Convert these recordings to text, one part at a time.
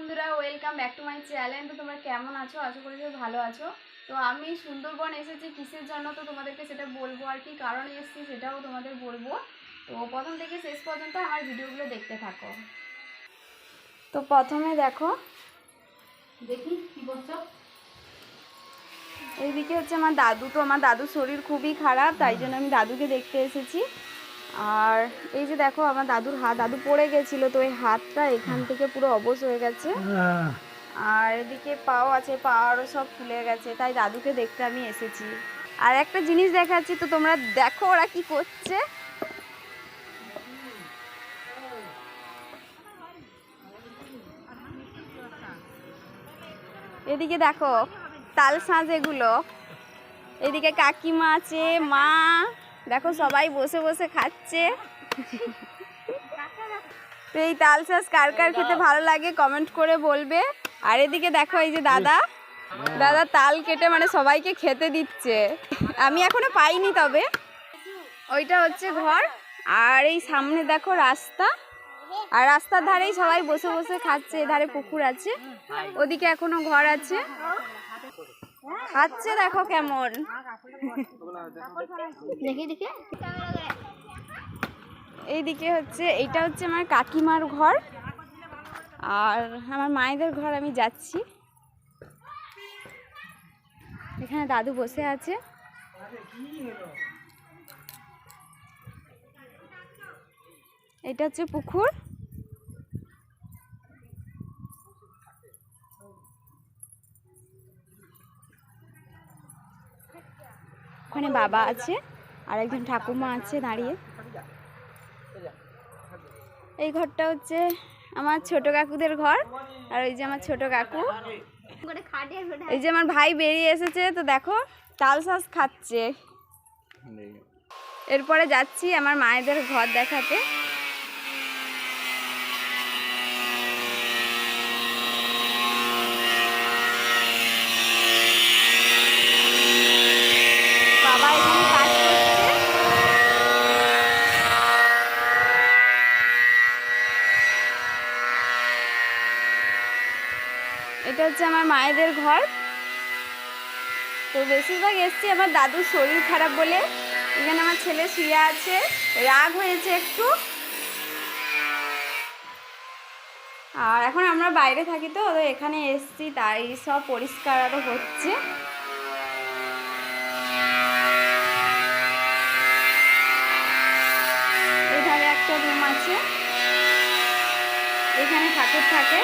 বন্ধুরা, welcome back to my channel. তো তোমরা কেমন আছো? আশা করি যে ভালো আছো। তো আমি সুন্দরবন এসেছি কিসের জন্য, তো তোমাদেরকে সেটা বলবো, আর কি কারণে এসেছি সেটাও তোমাদের বলবো। তো প্রথম থেকে শেষ পর্যন্ত আমার ভিডিওগুলো দেখতে থাকো। তো প্রথমে দেখো, দেখি কি করছো। এইদিকে হচ্ছে আমার দাদু। তো আমার দাদুর শরীর খুবই খারাপ, তাই জন্য আমি দাদুকে দেখতে এসেছি। আর এই যে দেখো আমার দাদুর হাত, দাদু পড়ে গেছিলো, তো এই হাতটা এখান থেকে পুরো অবশ হয়ে গেছে। আর এদিকে পাও আছে, পাওয়ারও সব ফুলে গেছে, তাই দাদুকে দেখতে আমি এসেছি। আর একটা জিনিস দেখাচ্ছি, তো তোমরা দেখো ওরা কি করছে। এদিকে দেখো তাল শাঁস এগুলো, এদিকে কাকিমা আছে, মা দেখো সবাই বসে বসে খাচ্ছে। তো এই তাল শাঁস কার কার খেতে ভালো লাগে কমেন্ট করে বলবে। আর এদিকে দেখো এই যে দাদা তাল কেটে মানে সবাইকে খেতে দিচ্ছে। আমি এখনো পাইনি, তবে ওইটা হচ্ছে ঘর। আর এই সামনে দেখো রাস্তা, আর রাস্তার ধারেই সবাই বসে বসে খাচ্ছে। এধারে পুকুর আছে, ওদিকে এখনো ঘর আছে। খাচ্ছে দেখো কেমন। এইদিকে হচ্ছে, এইটা হচ্ছে আমার কাকিমার ঘর, আর আমার মায়েদের ঘর আমি যাচ্ছি। এখানে দাদু বসে আছে। এটা হচ্ছে পুকুর। ওখানে বাবা আছে আর একজন ঠাকুমা আছে দাঁড়িয়ে। এই ঘরটা হচ্ছে আমার ছোট কাকুদের ঘর, আর ওই যে আমার ছোট কাকু। এই যে আমার ভাই বেরিয়ে এসেছে, তো দেখো তাল শাঁস খাচ্ছে। এরপরে যাচ্ছি আমার মায়েদের ঘর দেখাতে। বাবা এখানে কাজ করছে। এটা হচ্ছে আমার মায়েদের ঘর। তো বেশিরভাগ এসছি আমার দাদুর শরীর খারাপ বলে। এখানে আমার ছেলে শুয়ে আছে, রাগ হয়েছে একটু। আর এখন আমরা বাইরে থাকি, তো এখানে এসছি, তাই সব পরিষ্কার আরও হচ্ছে। এখানে একটা রুম আছে, এখানে ঠাকুর থাকে।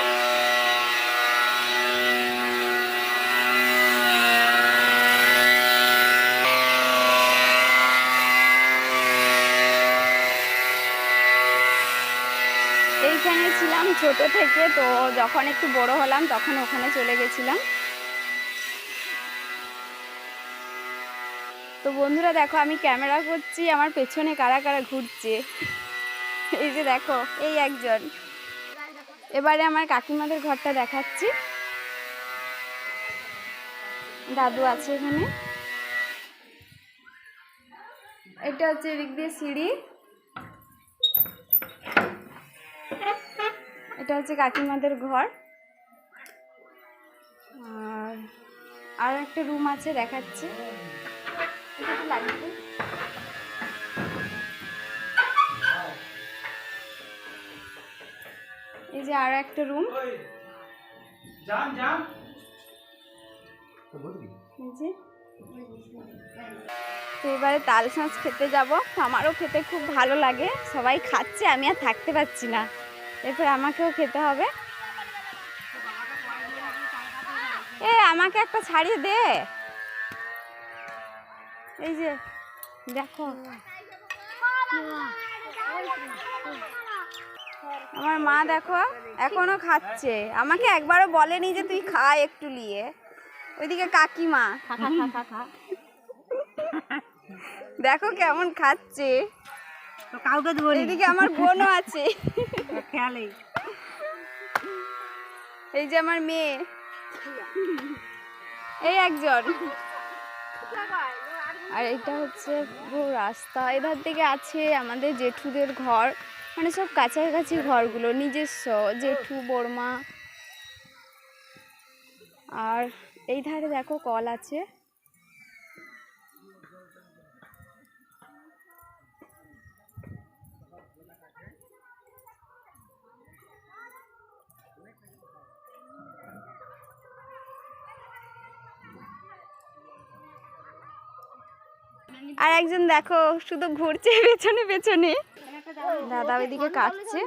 এইখানে ছিলাম ছোট থেকে, তো যখন একটু বড় হলাম তখন ওখানে চলে গেছিলাম। তো বন্ধুরা দেখো, আমি ক্যামেরা করছি, আমার পেছনে কারা কারা ঘুরছে। এই যে দেখো এই একজন। এবারে আমার কাকিমাদের ঘরটা দেখাচ্ছি। দাদু আছে এখানে। এটা হচ্ছে এদিক দিয়ে সিঁড়ি। এটা হচ্ছে কাকিমাদের ঘর। আর একটা রুম আছে দেখাচ্ছে। এই যে আর একটা রুম। তো এবারে তাল শাঁস খেতে যাব। আমারও খেতে খুব ভালো লাগে, সবাই খাচ্ছে, আমি আর থাকতে পারছি না। এরপর আমাকেও খেতে হবে। এ আমাকে একটা ছাড়িয়ে দে। এই যে দেখো আমার মা দেখো এখনো খাচ্ছে, আমাকে একবারও বলেনি যে তুই খা একটু নিয়ে। ওইদিকে কাকিমা দেখো কেমন খাচ্ছে। এইদিকে আমার বোনও আছে, এই যে আমার মেয়ে, এই একজন। আর এটা হচ্ছে পুরো রাস্তা। এধার থেকে আছে আমাদের জেঠুদের ঘর, মানে সব কাছাকাছি ঘরগুলো নিজস্ব, জেঠু বড়মা আর এই ধারে দেখো কল আছে। আর একজন দেখো শুধু ঘুরছে পেছনে পেছনে, দাদা ওইদিকে কাটছে।